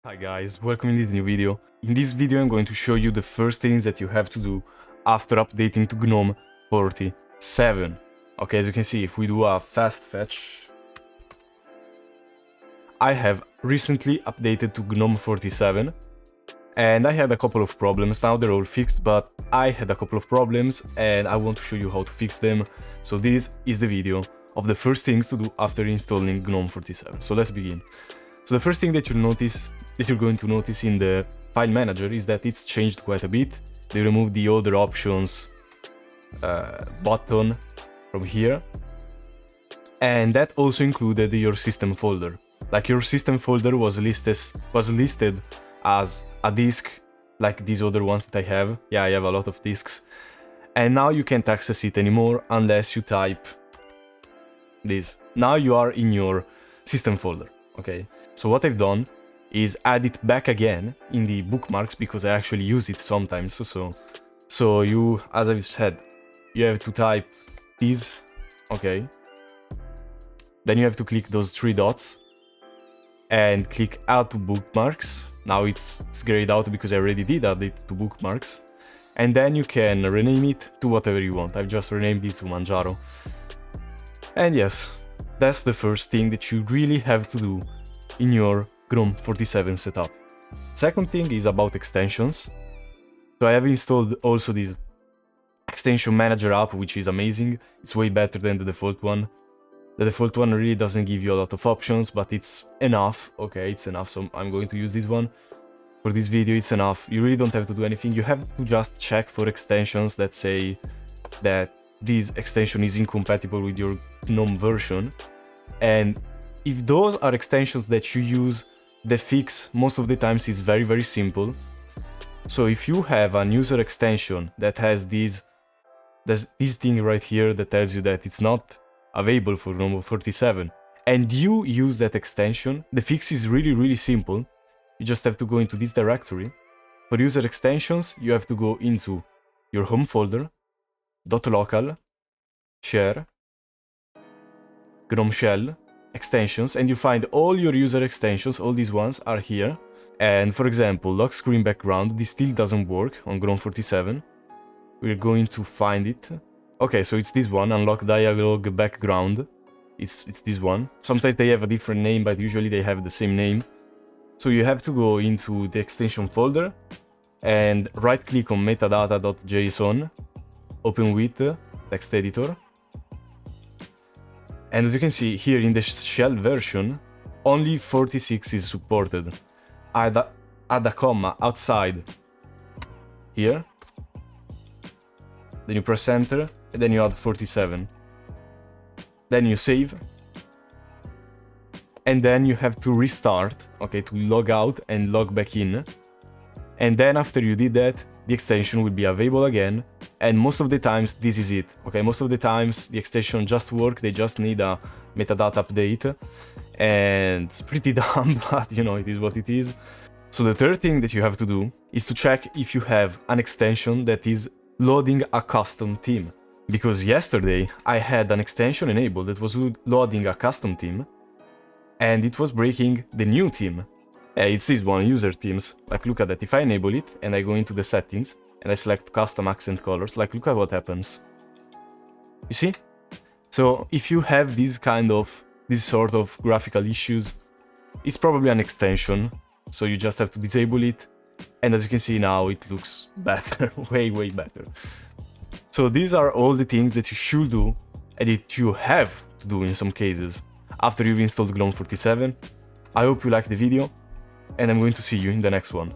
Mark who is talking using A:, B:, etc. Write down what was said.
A: Hi guys, welcome in this new video. In this video I'm going to show you the first things that you have to do after updating to GNOME 47. Okay, as you can see, if we do a fast fetch, I have recently updated to GNOME 47 and I had a couple of problems. Now they're all fixed, but I had a couple of problems and I want to show you how to fix them. So this is the video of the first things to do after installing GNOME 47. So let's begin. So the first thing that you're going to notice in the file manager is that it's changed quite a bit. They removed the other options button from here, and that also included your system folder. Like your system folder was listed as a disk, like these other ones that I have. Yeah, I have a lot of disks, and now you can't access it anymore unless you type this. Now you are in your system folder. Okay, so what I've done is add it back again in the bookmarks because I actually use it sometimes. So you, as I've said, you have to type these, okay. Then you have to click those three dots and click add to bookmarks. Now it's grayed out because I already did add it to bookmarks. And then you can rename it to whatever you want. I've just renamed it to Manjaro. And yes, that's the first thing that you really have to do in your GNOME 47 setup. Second thing is about extensions. So I have installed also this extension manager app, which is amazing. It's way better than the default one. The default one really doesn't give you a lot of options, but it's enough. Okay, it's enough, so I'm going to use this one. For this video, it's enough. You really don't have to do anything. You have to just check for extensions that say that this extension is incompatible with your GNOME version. And if those are extensions that you use, the fix most of the times is very simple. So if you have an user extension that has this thing right here that tells you that it's not available for GNOME 47, and you use that extension, the fix is really simple. You just have to go into this directory. For user extensions, you have to go into your home folder, .local, share, GNOME shell, extensions, and you find all your user extensions. All these ones are here. And for example, lock screen background, this still doesn't work on GNOME 47. We're going to find it. Okay, so it's this one, unlock dialog background. It's this one. Sometimes they have a different name, but usually they have the same name. So you have to go into the extension folder and right click on metadata.json, open with text editor. And as you can see here in the shell version, only 46 is supported. Add a comma outside here, then you press enter, and then you add 47. Then you save, and then you have to restart, okay, to log out and log back in. And then after you did that, the extension will be available again. And most of the times this is it, okay? Most of the times the extension just works, they just need a metadata update. And it's pretty dumb, but you know, it is what it is. So the third thing that you have to do is to check if you have an extension that is loading a custom theme. Because yesterday I had an extension enabled that was loading a custom theme, and it was breaking the new theme. It's this one, user themes. Like, look at that. If I enable it and I go into the settings and I select custom accent colors, like, look at what happens. You see? So if you have this sort of graphical issues, it's probably an extension. So you just have to disable it. And as you can see now, it looks better, way better. So these are all the things that you should do and that you have to do in some cases after you've installed GNOME 47. I hope you liked the video, and I'm going to see you in the next one.